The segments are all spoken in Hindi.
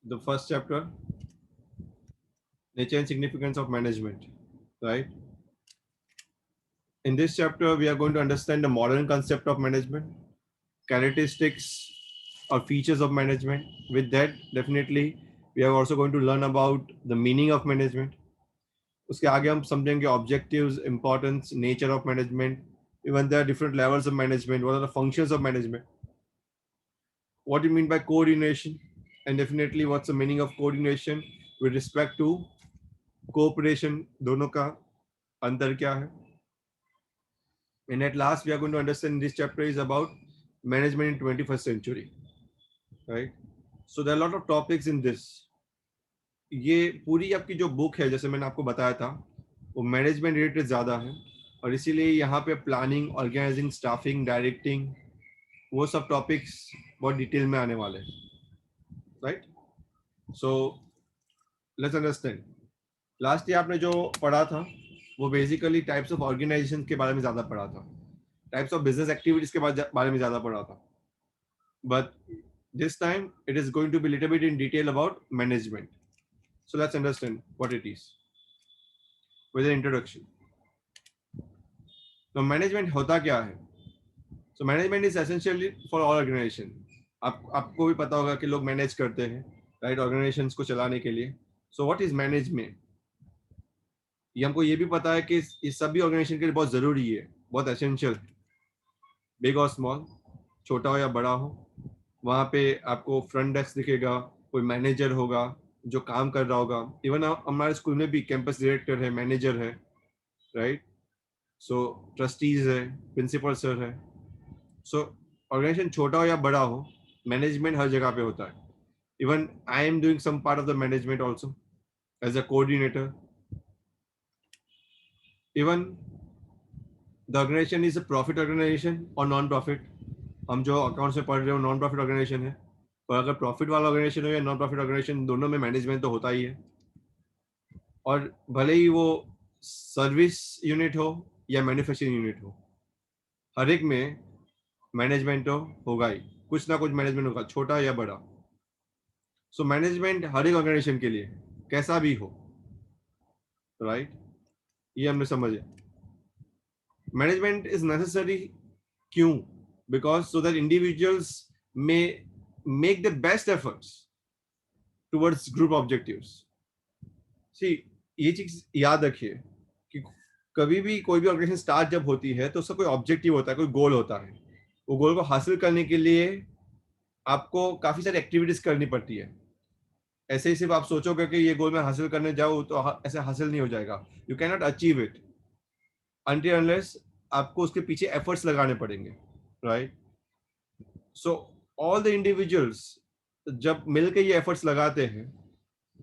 the first chapter, nature and significance of management, right? In this chapter, we are going to understand the modern concept of management, characteristics or features of management. With that, definitely, we are also going to learn about the meaning of management. उसके आगे हम समझेंगे objectives, importance, nature of management. Even there are different levels of management. What are the functions of management? What do you mean by coordination? And definitely, what's the meaning of coordination with respect to cooperation? दोनों का अंतर क्या है? And at last, we are going to understand this chapter is about management in 21st century, right? So there are a lot of topics in this. ये पूरी आपकी जो बुक है, जैसे मैंने आपको बताया था, वो मैनेजमेंट रिलेटेड ज़्यादा है और इसीलिए यहाँ पे प्लानिंग, ऑर्गेनाइजिंग, स्टाफिंग, डायरेक्टिंग, वो सब टॉपिक्स बहुत डिटेल में आने वाले हैं, right? So let's understand. Last year आपने जो पढ़ा था वो बेसिकली टाइप्स ऑफ ऑर्गेनाइजेशन के बारे में ज़्यादा पढ़ा था, टाइप्स ऑफ बिजनेस एक्टिविटीज के बारे में ज़्यादा पढ़ा था. But this time it is going to be a little bit in detail about management. So let's understand what it is with an introduction. Now management होता क्या है? So management is essentially for all organization. आपको भी पता होगा कि लोग मैनेज करते हैं, राइट, ऑर्गेनाइजेशंस को चलाने के लिए. So what is management? ये हमको ये भी पता है कि ये सभी ऑर्गेनाइजेशन के लिए बहुत जरूरी है, बहुत एसेंशियल है, बिग और स्मॉल, छोटा हो या बड़ा हो. वहाँ पे आपको फ्रंट डेस्क दिखेगा, कोई मैनेजर होगा जो काम कर रहा होगा. इवन हमारे स्कूल में भी कैंपस डायरेक्टर है, मैनेजर है, राइट? सो ट्रस्टीज है, प्रिंसिपल सर है. सो ऑर्गेनाइजेशन छोटा हो या बड़ा हो, मैनेजमेंट हर जगह पे होता है. Even I am doing some part of the management also as a coordinator. Even the organisation is a profit organisation और नॉन प्रॉफिट. हम जो अकाउंट्स में पढ़ रहे हो नॉन प्रॉफिट ऑर्गेनाइजेशन है, और अगर प्रॉफिट वाला ऑर्गेनाइजेशन हो या नॉन प्रॉफिट ऑर्गेनाइजेशन, दोनों में मैनेजमेंट तो होता ही है. और भले ही वो सर्विस यूनिट हो या मैन्युफैक्चरिंग यूनिट हो, हर एक में मैनेजमेंट तो होगा ही, कुछ ना कुछ मैनेजमेंट होगा, छोटा या बड़ा. सो मैनेजमेंट हर एक ऑर्गेनाइजेशन के लिए कैसा भी हो, राइट? ये हमने समझे. Management is necessary. क्यों? Because so that individuals may make the best efforts towards group objectives. See, ये चीज याद रखिए कि कभी भी कोई भी ऑर्गेनाइजेशन स्टार्ट जब होती है तो उसका कोई ऑब्जेक्टिव होता है, कोई गोल होता है. वो गोल को हासिल करने के लिए आपको काफी सारी एक्टिविटीज करनी पड़ती है. ऐसे ही सिर्फ आप सोचोगे कि ये गोल मैं हासिल करने जाऊँ तो ऐसे हासिल नहीं हो जाएगा. You can not achieve it until unless आपको उसके पीछे एफर्ट्स लगाने पड़ेंगे, right? So all the individuals जब मिलकर ये एफर्ट्स लगाते हैं,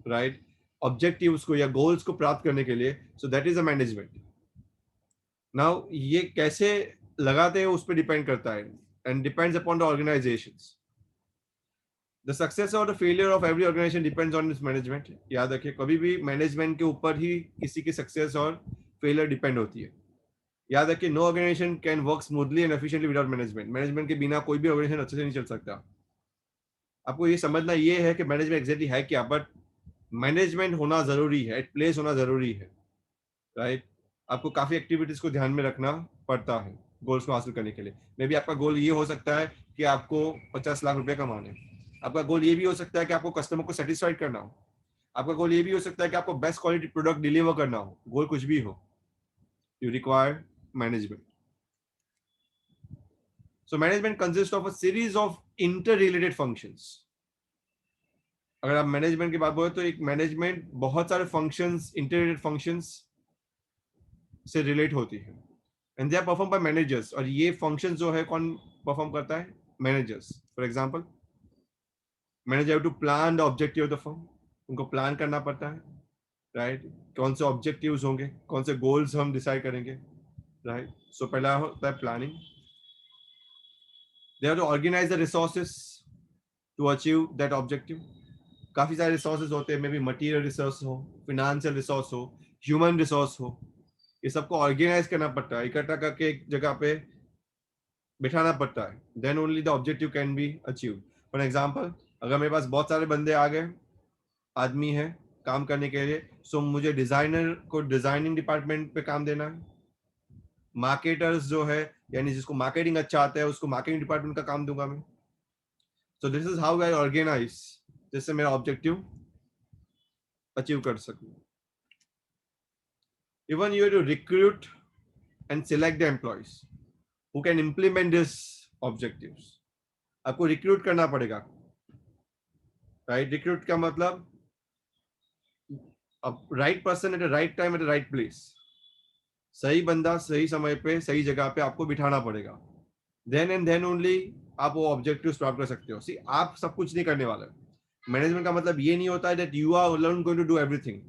राइट, ऑब्जेक्टिव्स को या गोल्स को प्राप्त करने के लिए, so that is a management. Now ये कैसे लगाते हैं उस पर डिपेंड करता है, and depends upon the organisations. The success और the failure of every organisation depends on its management. याद रखिए, कभी भी मैनेजमेंट के ऊपर ही किसी की सक्सेस और फेलियर डिपेंड होती है. याद रखिए, no organisation can work smoothly and efficiently without management. Management के बिना कोई भी ऑर्गेनाइजेशन अच्छे से नहीं चल सकता. आपको ये समझना ये है कि मैनेजमेंट एग्जैक्टली है क्या, बट मैनेजमेंट होना जरूरी है, एट प्लेस होना जरूरी है, राइट? आपको काफी एक्टिविटीज को ध्यान में रखना पड़ता है गोल्स को हासिल करने के लिए. मे बी आपका गोल ये हो सकता है कि आपको 50 लाख रुपए कमाने. आपका गोल ये भी हो सकता है कि आपको कस्टमर को सेटिस्फाइड करना हो. आपका गोल ये भी हो सकता है कि आपको बेस्ट क्वालिटी प्रोडक्ट डिलीवर करना हो. गोल कुछ भी हो, you require management. So management consist of a series of inter related functions. अगर आप मैनेजमेंट की बात बोले तो एक मैनेजमेंट बहुत सारे फंक्शंस, इंटर रिलेटेड फंक्शंस से रिलेट होती है, and they are perform by managers. और ये फंक्शन जो है कौन परफॉर्म करता है? Managers. For example, manager have to plan the objective of the firm. उनको प्लान करना पड़ता है, राइट? कौन से ऑब्जेक्टिव्स होंगे, कौन से गोल्स हम डिसाइड करेंगे, राइट? सो पहला होता है planning. They have to organise the resources to achieve that objective. काफी सारे रिसोर्सेज होते हैं, मे बी मटीरियल रिसोर्स हो, फिनेंशियल रिसोर्स हो, ह्यूमन रिसोर्स हो. ये सबको ऑर्गेनाइज करना पड़ता है, इकट्ठा करके एक जगह पे बिठाना पड़ता है. Then only the objective can be achieve. For example, अगर मेरे पास बहुत सारे बंदे आ गए आदमी है काम करने के लिए, सो मुझे डिजाइनर को डिजाइनिंग डिपार्टमेंट पे काम देना है, मार्केटर्स जो है यानी जिसको मार्केटिंग अच्छा आता है उसको मार्केटिंग डिपार्टमेंट का काम दूंगा मैं. So this is how I organise, जिससे मेरा ऑब्जेक्टिव अचीव कर सकूं. Even you have to recruit and select the employees who can implement this objectives. आपको रिक्रूट करना पड़ेगा, राइट? रिक्रूट का मतलब right person at the right time at the right place. सही बंदा सही समय पे सही जगह पे आपको बिठाना पड़ेगा. देन एंड देन ओनली आप वो ऑब्जेक्टिव्स प्राप्त कर सकते हो. सी, आप सब कुछ नहीं करने वाले. मैनेजमेंट का मतलब ये नहीं होता है that you are alone going to do everything,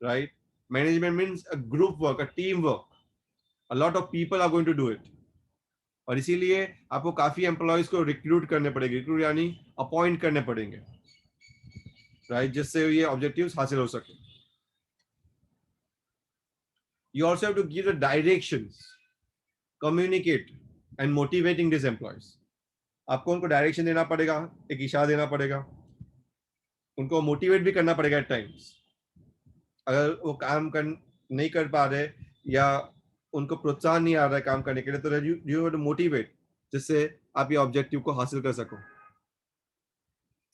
right? Management means a group work, a team work. A lot of people are going to do it. और इसीलिए आपको काफी एम्प्लॉयज को रिक्रूट करने पड़ेंगे. रिक्रूट यानी अपॉइंट करने पड़ेंगे, राइट? जिससे ये ऑब्जेक्टिव्स हासिल हो सके. You also have to give the directions, communicate and motivating these employees. आपको उनको डायरेक्शन देना पड़ेगा, एक इशारा देना पड़ेगा, उनको मोटिवेट भी करना पड़ेगा एट टाइम्स. अगर वो काम नहीं कर पा रहे या उनको प्रोत्साहन नहीं आ रहा है काम करने के लिए, तो यू हैव टू मोटिवेट, जिससे आप ये ऑब्जेक्टिव को हासिल कर सको,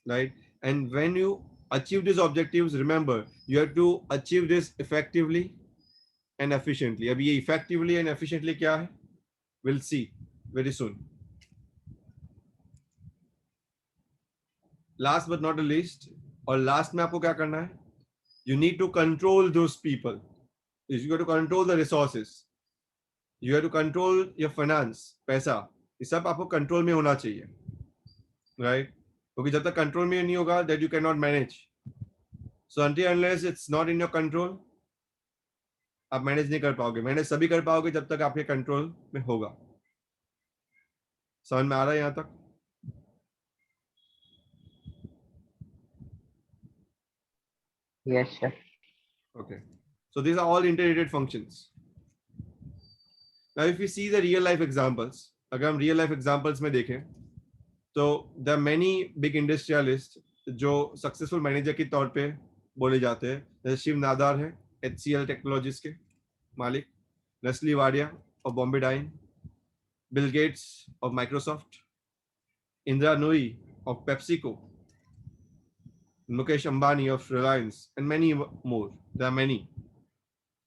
right? And when you achieve these objectives, remember you have to achieve this effectively and efficiently. अब ये effectively and efficiently क्या है, we'll see very soon. Last but not the least, और last में आपको क्या करना है, you need to control those people. You have to control the resources, you have to control your finance, पैसा, ये सब आपको कंट्रोल में होना चाहिए, राइट? क्योंकि जब तक कंट्रोल में नहीं होगा, that you cannot manage. So until unless it's not in your control, आप मैनेज नहीं कर पाओगे. मैनेज सभी कर पाओगे जब तक आपके कंट्रोल में होगा. समझ में आ रहा है यहाँ तक? Yes, sir. Okay. So these are all interrelated functions. Now if we see the real life examples, अगर हम real life examples में देखें, तो there are many big industrialists जो सक्सेसफुल मैनेजर के तौर पे बोले जाते हैं. जैसे शिव नादार है, HCL टेक्नोलॉजीज के मालिक, नेस्ली वाडिया और Bombay Dyeing, Bill Gates of Microsoft, Indra Nooyi of PepsiCo, Mukesh Ambani of Reliance, and many more. There are many.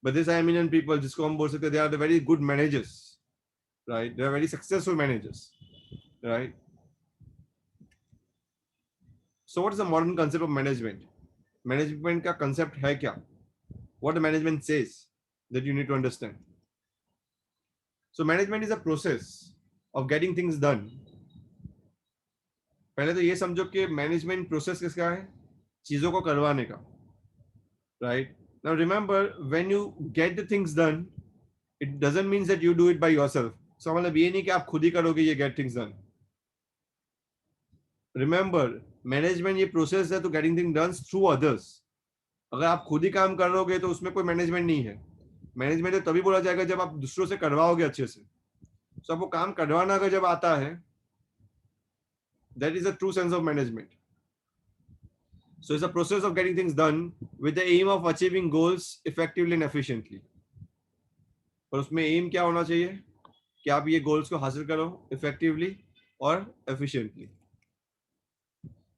But these eminent people, जिसको हम बोल सकते हैं, they are the very good managers, right? They are very successful managers, right? So what is the modern concept of management? Management का concept है क्या? What the management says that you need to understand. So management is a process of getting things done. पहले तो ये समझो कि मैनेजमेंट प्रोसेस किसका है, चीजों को करवाने का, right? Now remember, when you get the things done, it doesn't mean that you do it by yourself. So मतलब ये नहीं कि आप खुद ही करोगे ये get things done. Remember, management ये प्रोसेस है to getting things done through others. अगर आप खुद ही काम करोगे तो उसमें कोई मैनेजमेंट नहीं है. मैनेजमेंट तो तभी बोला जाएगा जब आप दूसरों से करवाओगे अच्छे से. सो आपको काम करवाना अगर जब आता है, that is the true sense of management. So it's a process of getting things done with the aim of achieving goals effectively and efficiently. और उसमें एम क्या होना चाहिए कि आप ये गोल्स को हासिल करो effectively और efficiently.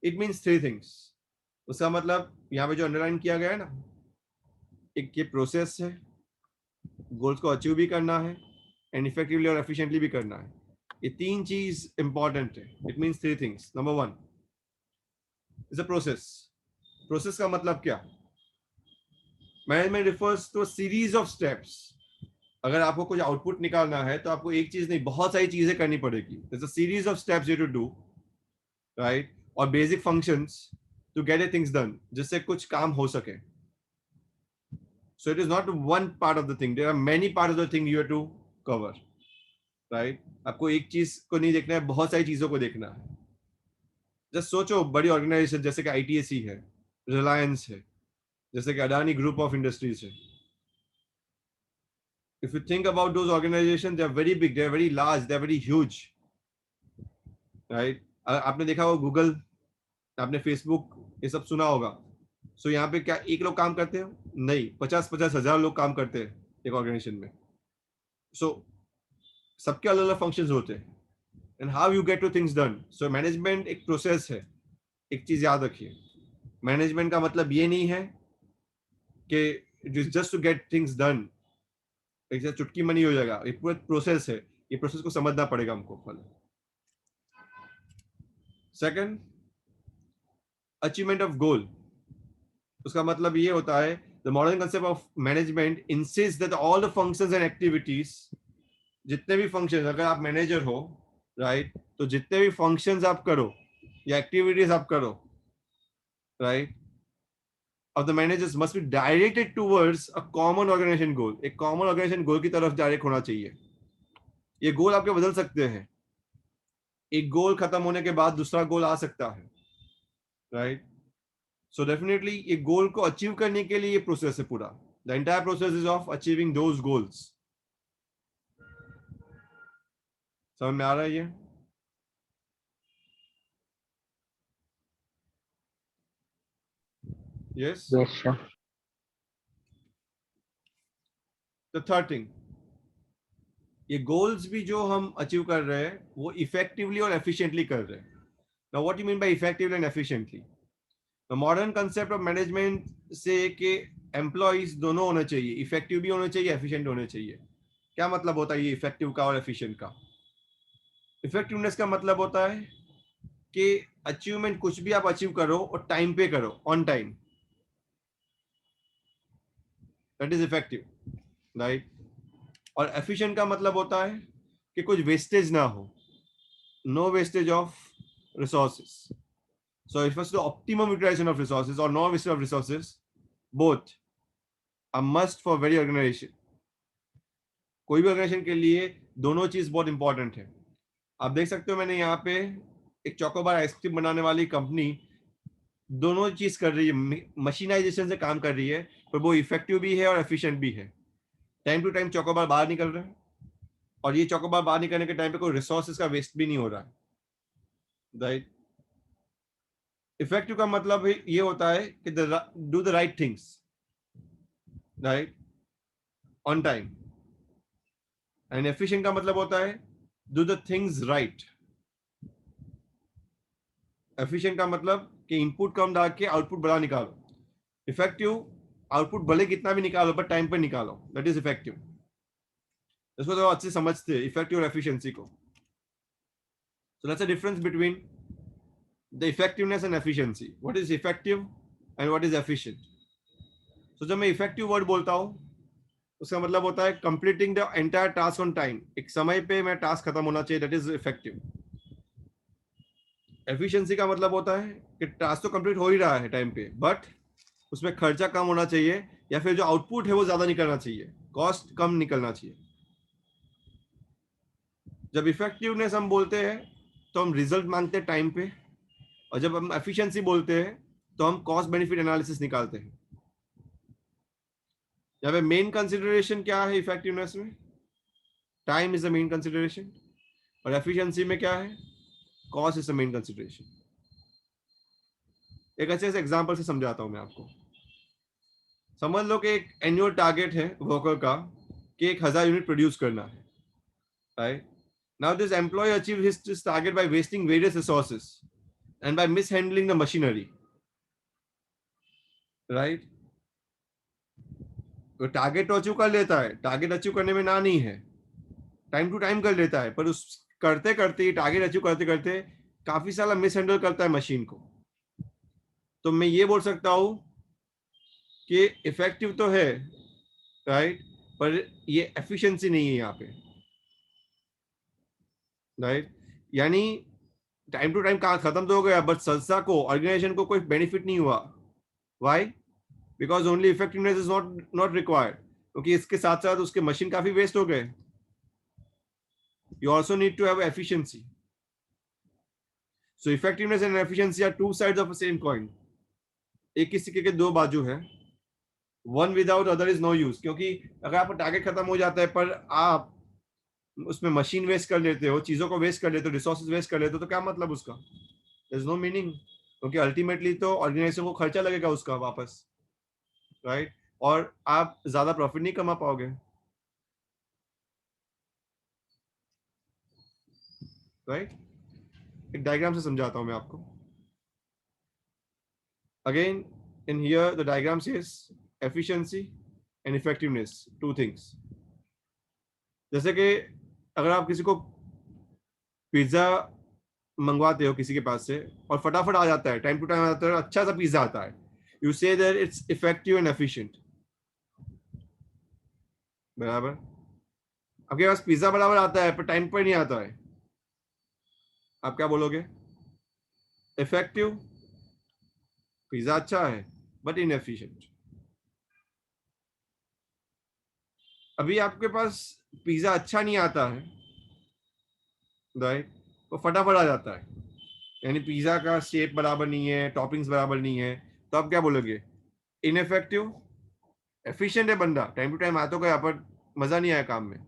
It means three things. उसका मतलब यहाँ पे जो अंडरलाइन किया गया है ना, एक ये प्रोसेस है, गोल्स को अचीव भी करना है एंड इफेक्टिवली और एफिशिएंटली भी करना है. ये तीन चीज इंपॉर्टेंट है. It means three things. Number one is a process. Process का मतलब क्या? Management refers to a series of steps. अगर आपको कुछ आउटपुट निकालना है तो आपको एक चीज नहीं, बहुत सारी चीजें करनी पड़ेगी. There's a series of steps you to do, right? और basic functions to get a things done, जिससे कुछ काम हो सके. So it is not one part of the thing. There are many parts of the thing you have to cover, right? आपको एक चीज को नहीं देखना है, बहुत सारी चीजों को देखना है. जस्ट सोचो, बड़ी ऑर्गेनाइजेशन जैसे कि ITSC है, रिलायंस है, जैसे कि अडानी ग्रुप ऑफ इंडस्ट्रीज है. If you think about those organizations, they are very big, they are very large, they are very huge, right? आपने देखा होगा गूगल, आपने फेसबुक, ये सब सुना होगा. सो यहाँ पे क्या एक लोग काम करते हो? नहीं, 50-50 हजार लोग काम करते हैं एक ऑर्गेनाइजेशन में. सो सबके अलग अलग फंक्शंस होते हैं. And how you get two things done. So management एक प्रोसेस है. एक चीज याद रखिए, मैनेजमेंट का मतलब ये नहीं है कि just to get things done, एक चुटकी मनी हो जाएगा. ये पूरा प्रोसेस है. ये प्रोसेस को समझना पड़ेगा हमको पहले. Second, achievement of goal. उसका मतलब ये होता है, the modern concept of management insist that all the functions and activities, जितने भी फंक्शंस, अगर आप मैनेजर हो, राइट, तो जितने भी फंक्शंस आप करो या एक्टिविटीज आप करो, right, of the managers must be directed towards a common organization goal. एक common organization goal की तरफ डायरेक्ट होना चाहिए. ये गोल आपके बदल सकते हैं. एक गोल खत्म होने के बाद दूसरा गोल आ सकता है, राइट. सो डेफिनेटली ये गोल को अचीव करने के लिए ये प्रोसेस है पूरा. The entire process is of achieving those goals. समझ में आ रहा है ये? Yes. Yes, sir. The third thing, ये गोल्स भी जो हम अचीव कर रहे हैं वो इफेक्टिवली और एफिशिएंटली कर रहे हैं. Now what you mean by effectively and efficiently? The modern concept of management से कि एम्प्लॉइज दोनों होने चाहिए, इफेक्टिव भी होने चाहिए, एफिशिएंट होने चाहिए. क्या मतलब होता है ये इफेक्टिव का और एफिशिएंट का? इफेक्टिवनेस का मतलब होता है कि अचीवमेंट कुछ भी आप अचीव करो और टाइम पे करो, on time. That is effective, right. और एफिशिएंट का मतलब होता है कि कुछ वेस्टेज ना हो, no wastage of resources. So it was the optimum utilization of resources or no wastage of resources, both a must for very organization. कोई भी ऑर्गेनाइजेशन के लिए दोनों चीज बहुत इंपॉर्टेंट है. आप देख सकते हो मैंने यहाँ पे एक चोकोबार आइसक्रीम बनाने वाली कंपनी दोनों चीज कर रही है, मशीनाइजेशन से काम कर रही है, पर वो इफेक्टिव भी है और एफिशिएंट भी है. टाइम टू टाइम चोकोबार बाहर निकल रहा है और ये चोकोबार बाहर निकलने के टाइम पे कोई रिसोर्सेज का वेस्ट भी नहीं हो रहा है, राइट. इफेक्टिव का मतलब ये होता है कि do the right things, right, on time. And efficient का मतलब होता है do the things right. Efficient का मतलब कि इनपुट कम डाल के आउटपुट बड़ा निकालो. इफेक्टिव, आउटपुट भले कितना भी निकालो पर टाइम पर निकालो. That is effective. इसको तो अच्छे समझते हैं इफेक्टिव और एफिशिएंसी को. So that's a difference between the effectiveness and efficiency. What is effective and what is efficient. So जब मैं इफेक्टिव वर्ड बोलता हूं उसका मतलब होता है completing the entire task on time. एक समय पे मैं टास्क खत्म होना चाहिए, दैट इज इफेक्टिव. एफिशिएंसी का मतलब होता है कि टास्क तो कंप्लीट हो ही रहा है टाइम पे, बट उसमें खर्चा कम होना चाहिए या फिर जो आउटपुट है वो ज्यादा निकलना चाहिए, कॉस्ट कम निकलना चाहिए. जब इफेक्टिवनेस हम बोलते हैं तो हम रिजल्ट मांगते हैं टाइम पे, और जब हम एफिशिएंसी बोलते हैं तो हम कॉस्ट बेनिफिट एनालिसिस निकालते हैं. यहाँ पे मेन कंसिडरेशन क्या है इफेक्टिवनेस में? Time is the main consideration. और एफिशिएंसी में क्या है? Cost is the main consideration. एक अच्छे से एग्जांपल से समझाता हूं मैं आपको. समझ लो कि एक एनुअल टारगेट है वर्कर का कि 1000 यूनिट प्रोड्यूस करना है, right. Now this employ achieve his target by wasting various resources and by mishandling the machinery, right. तो टारगेट तो अचीव कर लेता है, टारगेट अचीव करने में ना नहीं है, टाइम टू टाइम कर लेता है, पर उस करते करते टारगेट अचीव करते करते काफी सारा मिसहैंडल करता है मशीन को. तो मैं ये बोल सकता हूं कि इफेक्टिव तो है, राइट, पर ये एफिशिएंसी नहीं है यहाँ पे, राइट. यानी टाइम टू टाइम खत्म तो हो गया, बट संस्था को, ऑर्गेनाइजेशन को कोई बेनिफिट नहीं हुआ. Why? Because only effectiveness is not required, क्योंकि इसके साथ साथ उसके मशीन काफी वेस्ट हो गए. You also need to have efficiency. So effectiveness and efficiency are two sides of the same coin. एक ही सिक्के के दो बाजू हैं. One without other is no use. क्योंकि अगर आपका टारगेट खत्म हो जाता है पर आप उसमें मशीन वेस्ट कर लेते हो, चीजों को वेस्ट कर लेते हो, रिसोर्सेज वेस्ट कर लेते हो, तो क्या मतलब उसका? There's no meaning. क्योंकि अल्टीमेटली तो ऑर्गेनाइजेशन को खर्चा लगेगा उसका वापस, राइट? और आप ज्यादा प्रॉफिट नहीं कमा पाओगे, राइट? एक डायग्राम से समझाता हूं मैं आपको. Again in here the diagram says efficiency and effectiveness, two things. जैसे कि अगर आप किसी को पिज्जा मंगवाते हो किसी के पास से और फटाफट आ जाता है, टाइम टू टाइम आ जाता है, अच्छा सा पिज्जा आता है, you say that it's effective and efficient. बराबर. आपके पास पिज्जा बराबर आता है पर टाइम पर नहीं आता है, आप क्या बोलोगे? इफेक्टिव, पिज्जा अच्छा है बट इनएफिशिएंट. अभी आपके पास पिज्जा अच्छा नहीं आता है, राइट? वो फटाफट आ जाता है, यानी पिज्जा का शेप बराबर नहीं है, टॉपिंग्स बराबर नहीं है, तो आप क्या बोलोगे? इनएफेक्टिव. एफिशिएंट है बंदा, टाइम टू टाइम आता गया पर मजा नहीं आया काम में,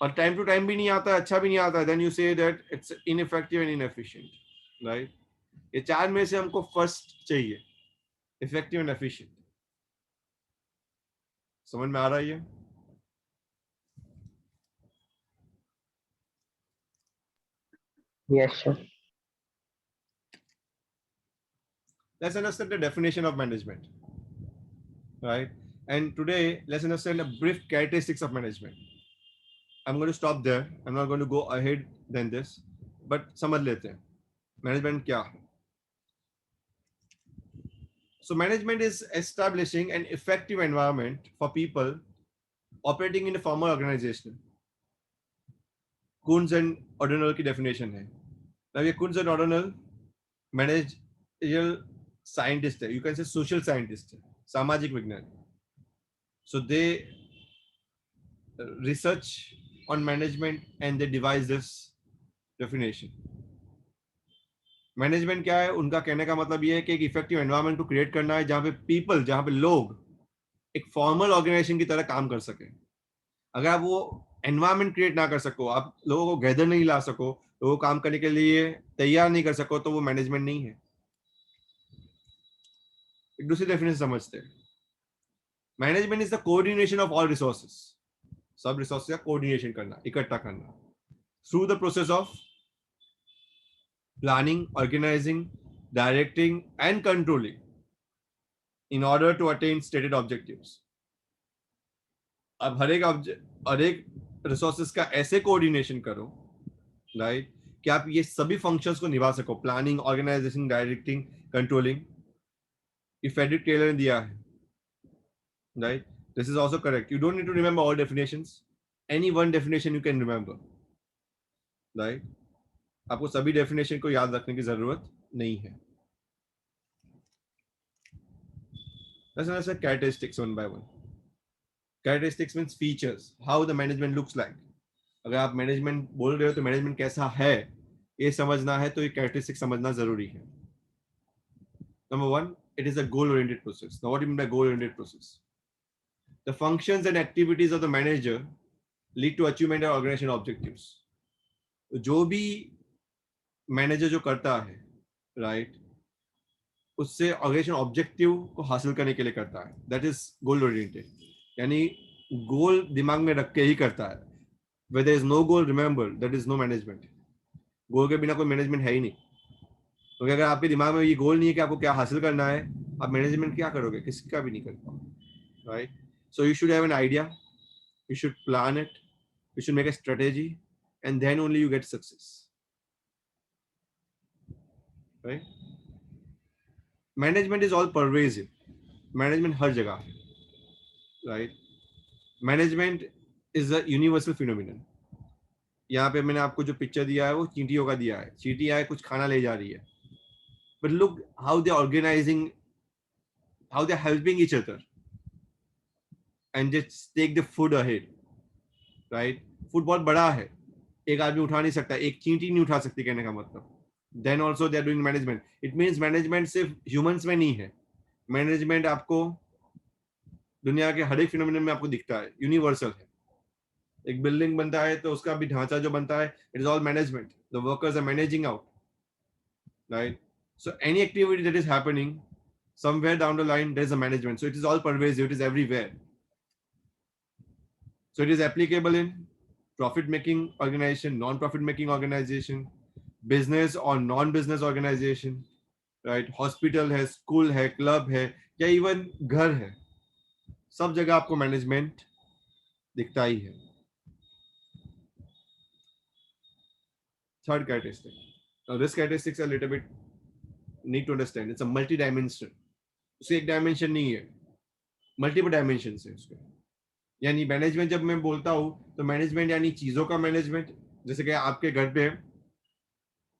और टाइम टू टाइम भी नहीं आता, अच्छा भी नहीं आता, then you say that it's ineffective and inefficient, right? ये चार में से हमको फर्स्ट चाहिए, इफेक्टिव एंड एफिशिएंट. समझ में आ रहा है ये? Yes, sir. Let's understand the definition of management, right? And today let's understand the brief characteristics of management. I'm going to stop there. I'm not going to go ahead than this, but समझ लेते हैं मैनेजमेंट क्या है. So management is establishing an effective environment for people operating in a formal organization. Kunz and O'Donnell की definition है. Now ये Kunz and O'Donnell managerial scientist है, you can say social scientist है, सामाजिक विज्ञान. So they research on management and they devise this definition. Management क्या है? उनका कहने का मतलब ये है कि एक इफेक्टिव एनवायरनमेंट को क्रिएट करना है जहां पे पीपल, जहां पे लोग एक फॉर्मल ऑर्गेनाइजेशन की तरह काम कर सके. अगर आप वो एनवायरनमेंट क्रिएट ना कर सको, आप लोगों को गैदर नहीं ला सको, लोगों को काम करने के लिए तैयार नहीं कर सको, तो वो मैनेजमेंट नहीं है. एक दूसरी डेफिनेशन समझते हैं. Management is the coordination of all resources. सब रिसोर्सेज का कोऑर्डिनेशन करना, इकट्ठा करना through the process of planning, organizing, directing, and controlling in order to attain stated objectives. अब हर एक रिसोर्सेज का ऐसे कोऑर्डिनेशन करो, राइट, कि आप ये सभी फंक्शंस को निभा सको. Planning, organisation, directing, controlling. ये फेडरिक टेलर ने दिया है, राइट? This is also correct. You don't need to remember all definitions. Any one definition you can remember, right? आपको सभी डेफिनेशन को याद रखने की जरूरत नहीं है. Let's understand characteristics one by one. Characteristics means features, how the management looks like. अगर आप मैनेजमेंट बोल रहे हो तो मैनेजमेंट कैसा है ये समझना है, तो ये कैरेक्टरिस्टिक समझना जरूरी है. Number one, it is a goal-oriented process. Now, what do you mean by goal-oriented process? The functions and activities of the manager lead to achievement of organizational objectives. जो भी मैनेजर जो करता है, राइट, उससे ऑर्गेनाइजेशन ऑब्जेक्टिव को हासिल करने के लिए करता है. दैट इज गोल ओरिएंटेड, यानी गोल दिमाग में रख के ही करता है. Where there is no goal, remember that is no management. गोल के बिना कोई मैनेजमेंट है ही नहीं. तो अगर आपके दिमाग में ये गोल नहीं है कि आपको क्या हासिल करना है, आप मैनेजमेंट क्या करोगे? किसी का भी नहीं कर पाओगे, right? So you should have an idea, you should plan it, you should make a strategy, and then only you get success, right? Management is all pervasive. Management हर जगह है, right? Management is a universal phenomenon. यहाँ पे मैंने आपको जो पिक्चर दिया है वो चींटियों का दिया है. चींटियां कुछ खाना ले जा रही है, but look how they are organizing, how they are helping each other and just take the food ahead, right? Food बहुत बड़ा है, एक आदमी उठा नहीं सकता, एक चींटी नहीं उठा सकती, कहने का मतलब. Then also they are doing management. It means management सिर्फ humans में नहीं है. Management आपको दुनिया के हर एक फिनोमिनन में आपको दिखता है, यूनिवर्सल है. एक बिल्डिंग बनता है तो उसका भी ढांचा जो बनता है, it is all management. The workers are managing out, right? So any activity that is happening, somewhere down the line, there's a management. So it is all pervasive, it is everywhere. So it is applicable in profit making organization, non-profit making organization, business or non-business organization, right? Hospital है, स्कूल है, क्लब है, या इवन घर है, सब जगह आपको मैनेजमेंट दिखता ही है. Third characteristic. Now this characteristics are a little bit need to understand. It's a multi-dimension. उसके एक डायमेंशन नहीं है, मल्टीपल डायमेंशन है उसके. यानी मैनेजमेंट जब मैं बोलता हूँ तो मैनेजमेंट यानी चीजों का मैनेजमेंट. जैसे कि आपके घर पे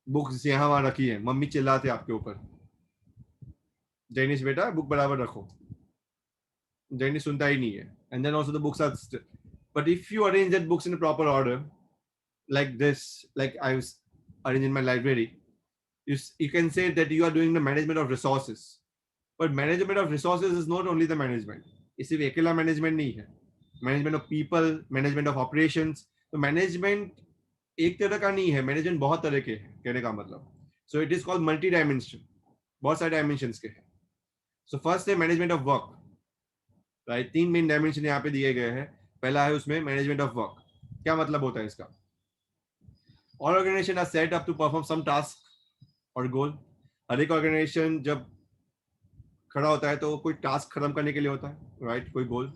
बुक्स यहाँ वहां रखी है, मम्मी चिल्लाते आपके ऊपर, जैनिश बेटा बुक बराबर रखो, जैनिश सुनता ही नहीं है. And then also the books are, but if you arrange that books in a proper order like this, like I was arranged in my library, you can say that you are doing the management of resources. But management of resources is not only the management. ये सिर्फ अकेला मैनेजमेंट नहीं है. Management of people, management of operations. तो मैनेजमेंट एक तरह का नहीं है, मैनेजमेंट बहुत तरह के हैं, कहने का मतलब. So it is called multi dimension, बहुत सारे डायमेंशंस के हैं. सो फर्स्ट है management of work, right? 3 main dimension यहाँ पे दिए गए हैं. पहला है उसमें मैनेजमेंट ऑफ वर्क. क्या मतलब होता है इसका? All organizations are set up to perform some task or goal. हर एक ऑर्गेनाइजेशन जब खड़ा होता है तो कोई टास्क खत्म करने के लिए होता है, राइट? कोई गोल.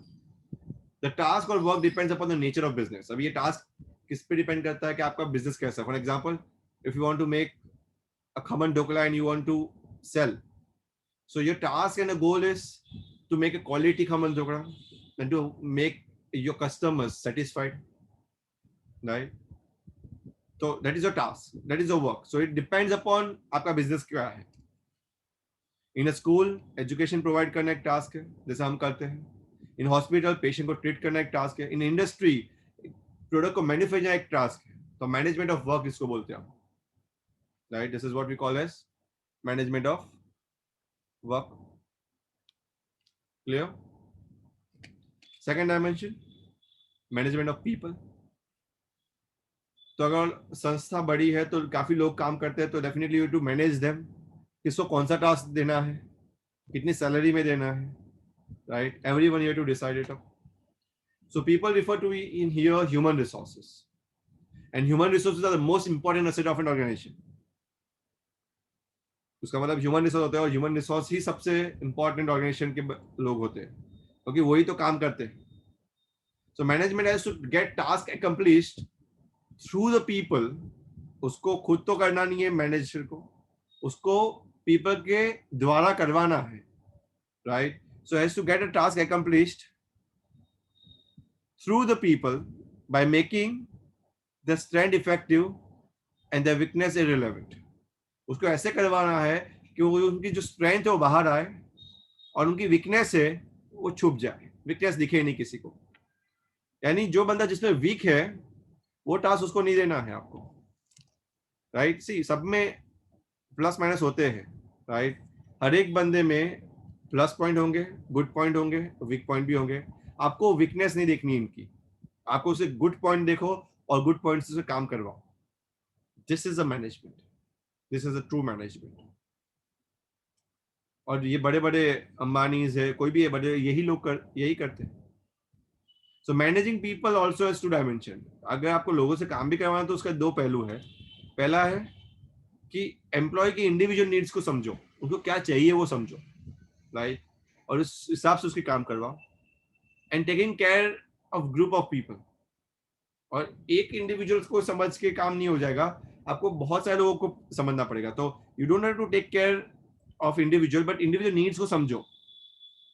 द टास्क और work depends upon the nature of business. अब ये टास्क किस पे डिपेंड करता है कि आपका बिजनेस कैसा है. For example, if you want to make a khaman dhokla and you want to sell, so your task and the goal is to make a quality khaman dhokla and to make your customers satisfied, right? So that is your task, that is your work. So it depends upon आपका बिजनेस क्या है. इन स्कूल एजुकेशन प्रोवाइड करना एक टास्क है, जैसे हम करते हैं. इन हॉस्पिटल पेशेंट को ट्रीट करना एक टास्क है. इन इंडस्ट्री प्रोडक्ट को मैन्युफैक्चर एक टास्क है. तो मैनेजमेंट ऑफ वर्क इसको बोलते हैं हम, right? This is what we call as management of work. Clear? Second dimension, management of people. तो अगर संस्था बड़ी है तो काफी लोग काम करते हैं, तो definitely you to manage them. किसको कौन सा टास्क देना है, कितनी सैलरी में देना है, right? Everyone you have to decide it. So people refer to in here human resources, and human resources are the most important asset of an organisation. उसका मतलब ह्यूमन रिसोर्स होता है, और ह्यूमन रिसोर्स ही सबसे इंपॉर्टेंट ऑर्गेनाइजेशन के लोग होते हैं, क्योंकि वही तो काम करते हैं. So management has to get task accomplished through the people. उसको खुद तो करना नहीं है मैनेजर को, उसको पीपल के द्वारा करवाना है, right? So has to get a task accomplished through the people by making the strength effective and the weakness irrelevant. उसको ऐसे करवाना है कि वो उनकी जो स्ट्रेंथ है वो बाहर आए और उनकी वीकनेस है वो छुप जाए, वीकनेस दिखे नहीं किसी को. यानी जो बंदा जिसमें वीक है वो टास्क उसको नहीं देना है आपको, राइट? सी, सब में प्लस माइनस होते हैं, राइट? हर एक बंदे में प्लस पॉइंट होंगे, गुड पॉइंट होंगे, वीक पॉइंट भी होंगे. आपको वीकनेस नहीं देखनी इनकी, आपको उसे गुड पॉइंट देखो और गुड पॉइंट से काम करवाओ. This is a management, this is a true management. और ये बड़े बड़े अंबानीज है, कोई भी है, बड़े यही लोग यही करते हैं. So managing people also has two dimension. अगर आपको लोगों से काम भी करवाना है तो उसका 2 पहलू है. पहला है कि एम्प्लॉय की इंडिविजुअल नीड्स को समझो, उनको क्या चाहिए वो समझो, राइट? और उस हिसाब से उसके काम करवाओ. And taking care of group of people. और एक इंडिविजुअल को समझ के काम नहीं हो जाएगा, आपको बहुत सारे लोगों को समझना पड़ेगा. तो you don't have to take care of individual, but individual needs को समझो.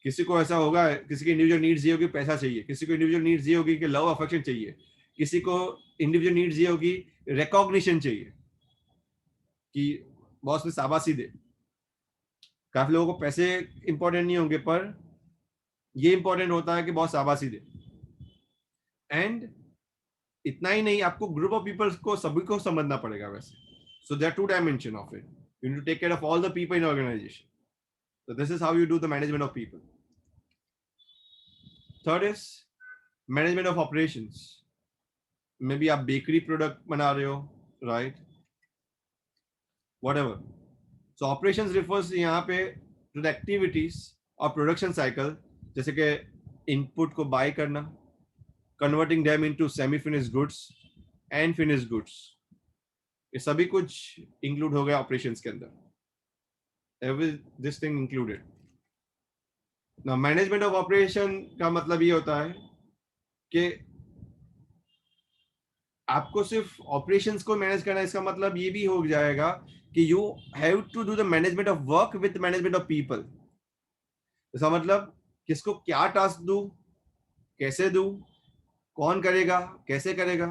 किसी को ऐसा होगा, किसी की इंडिविजुअल नीड्स ये होगी पैसा चाहिए, किसी को इंडिविजुअल नीड्स ये होगी कि लव अफेक्शन चाहिए, किसी को इंडिविजुअल नीड्स ये होगी रिकॉग्निशन चाहिए कि बॉस में शाबाशी दे. काफी लोगों को पैसे इंपॉर्टेंट नहीं होंगे, पर ये इंपॉर्टेंट होता है कि बॉस शाबाशी दे. एंड इतना ही नहीं, आपको ग्रुप ऑफ पीपल्स को सभी को समझना पड़ेगा वैसे. So there are 2 dimension of it. You need to take care of all the people in organisation. So this is how you do the management of people. Third is management of operations. Maybe आप बेकरी प्रोडक्ट बना रहे हो, right? Whatever. सो ऑपरेशंस रिफर्स यहाँ पे टू द एक्टिविटीज और प्रोडक्शन साइकिल, जैसे कि इनपुट को बाय करना, converting them into semi finished goods and finished goods, ये सभी कुछ इंक्लूड हो गया ऑपरेशंस के अंदर. Every this thing included. Now management of operation का मतलब ये होता है कि आपको सिर्फ ऑपरेशंस को मैनेज करना, इसका मतलब ये भी हो जाएगा कि you have to do the management of work with management of people. इसका मतलब किसको क्या टास्क दूं, कैसे दूं, कौन करेगा, कैसे करेगा,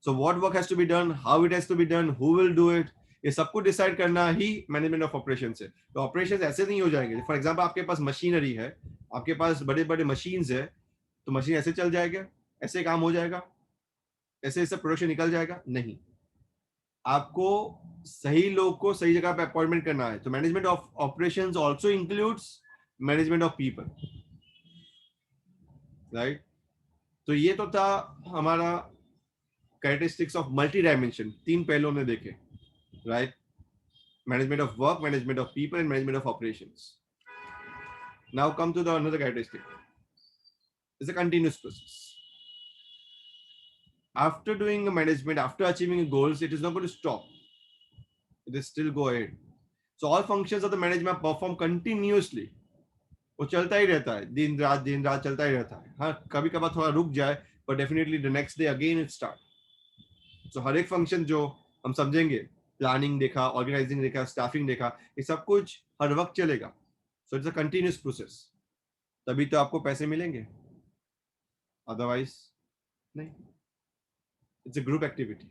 so what work has to be done, how it has to be done, who will do it, ये सब कुछ डिसाइड करना ही मैनेजमेंट ऑफ ऑपरेशन है. तो ऑपरेशन ऐसे नहीं हो जाएंगे. फॉर एग्जाम्पल आपके पास मशीनरी है, आपके पास बड़े बड़े मशीन्स है, तो मशीन ऐसे चल जाएगा, ऐसे काम हो जाएगा, ऐसे ऐसे प्रोडक्शन निकल जाएगा? नहीं. आपको सही लोग को सही जगह पे अपॉइंटमेंट करना है. तो management of operations also includes management of people, right. तो ये तो था हमारा कैरेक्टरिस्टिक्स ऑफ मल्टी डायमेंशन, तीन पहलू हमने देखे, right. Management of work, management of people and management of operations. Now come to the another characteristic. It's a continuous process. After doing a management, after achieving goals, it is not going to stop. It is still go ahead. So all functions of the management perform continuously. वो चलता ही रहता है, दिन रात चलता ही रहता है. हाँ, कभी कभार थोड़ा रुक जाए, but definitely the next day again it start. So हर एक फंक्शन जो हम समझेंगे, प्लानिंग देखा, ऑर्गेनाइजिंग देखा, स्टाफिंग देखा, ये सब कुछ हर वक्त चलेगा. So it's a continuous process. तभी तो आपको पैसे मिलेंगे, otherwise नहीं. It's a group activity,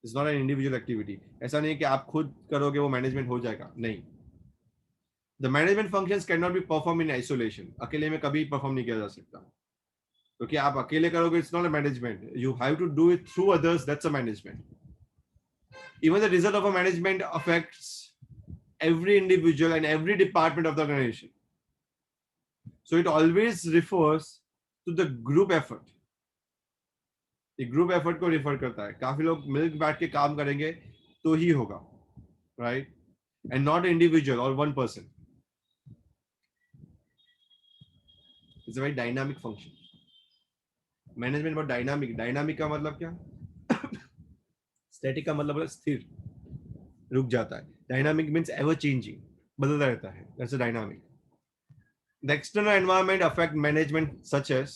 it's not an individual activity. ऐसा नहीं है कि आप खुद करोगे वो मैनेजमेंट हो जाएगा, नहीं. The management functions can not be perform in isolation. अकेले में कभी परफॉर्म नहीं किया जा सकता, क्योंकि आप अकेले करोगे, it's not a management. You have to do it through others, that's a management. Even the result of a management affects every individual and every department of the organization. So it always refers to the group effort. ये ग्रुप एफर्ट को रिफर करता है. काफी लोग मिलकर बैठ के काम करेंगे तो ही होगा, राइट, एंड नॉट इंडिविजुअल और one person. It's a very dynamic function. Management बहुत डायनामिक. डायनामिक का मतलब क्या? स्टैटिक का मतलब है स्थिर, रुक जाता है. डायनामिक मीन्स एवर चेंजिंग, बदलता रहता है. That's a dynamic. The external environment affect management such as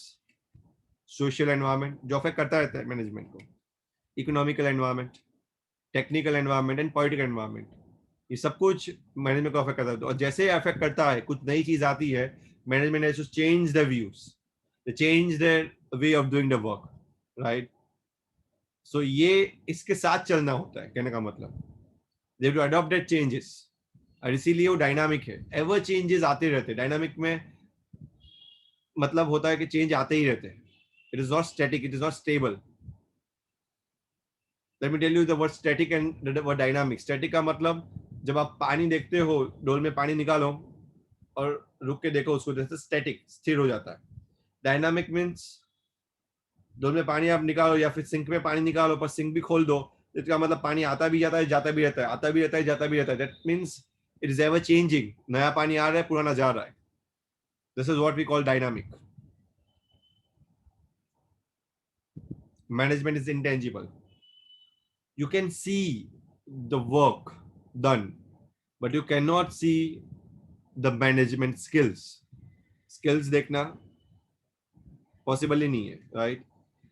social environment, जो अफेक्ट करता रहता है मैनेजमेंट को, economical environment, technical environment and political environment. ये सब कुछ मैनेजमेंट को अफेक्ट करता है. और जैसे अफेक्ट करता है, कुछ नई चीज आती है, management has to change the views, change the way of doing the work, right. So ये इसके साथ चलना होता है, कहने का मतलब they have to adopt that changes. और इसीलिए वो डायनामिक है. एवर चेंजेस आते रहते हैं. डायनामिक में मतलब होता है कि चेंज आते ही रहते हैं. It is not static, it is not stable. Let me tell you the word static and the word dynamic. Static का मतलब जब आप पानी देखते हो, डोल में पानी निकालो और रुक के देखो उसको, जैसे स्टैटिक, स्थिर हो जाता है. डायनामिक मीन्स डोल में पानी आप निकालो या फिर सिंक में पानी निकालो, पर सिंक भी खोल दो, इसका मतलब पानी आता भी जाता है, जाता भी रहता है, आता भी रहता है, जाता भी रहता है. That means it is ever changing. नया पानी आ रहा है, पुराना जा रहा है. This is what we call dynamic. Management is intangible. You can see the work done, but you cannot see the management skills. Skills देखना possible ही नहीं है, right?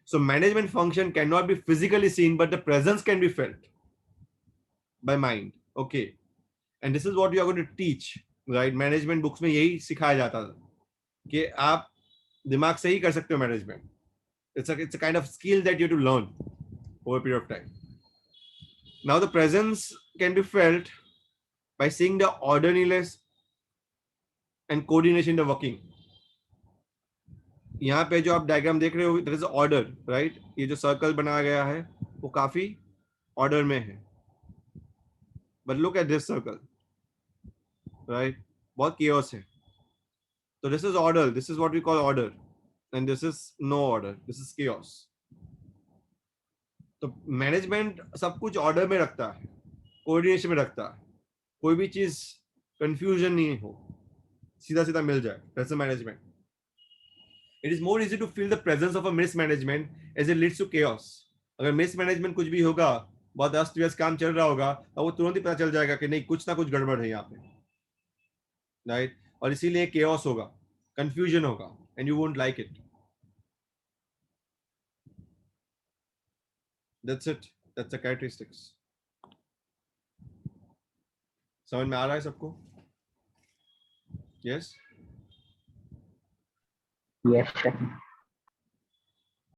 So management function cannot be physically seen, but the presence can be felt by mind. Okay, and this is what you are going to teach, right? Management books में यही सिखाया जाता था कि आप दिमाग से ही कर सकते हो management. It's a kind of skill that you have to learn over a period of time. Now the presence can be felt by seeing the orderliness and coordination in the working. यहाँ पे जो आप डायग्राम देख रहे हो, there is order, right? ये जो सर्कल बनाया गया है वो काफी ऑर्डर में है. But look at this circle, right? बहुत chaos है. So this is order. This is what we call order, and this is no order. This is chaos. तो मैनेजमेंट सब कुछ ऑर्डर में रखता है, कोऑर्डिनेशन में रखता है. कोई भी चीज कंफ्यूजन नहीं हो, सीधा सीधा मिल जाए. That's the management. It is more easy to feel the presence of a mismanagement as it leads to chaos. अगर mismanagement कुछ भी होगा, बहुत अस्त व्यस्त काम चल रहा होगा, तो वो तुरंत ही पता चल जाएगा कि नहीं, कुछ ना कुछ गड़बड़ है यहाँ पे, राइट? और इसीलिए chaos होगा, confusion होगा, and you won't like it. That's it. That's the characteristics. समझ में आ रहा है सबको? Yes. Yes, sir.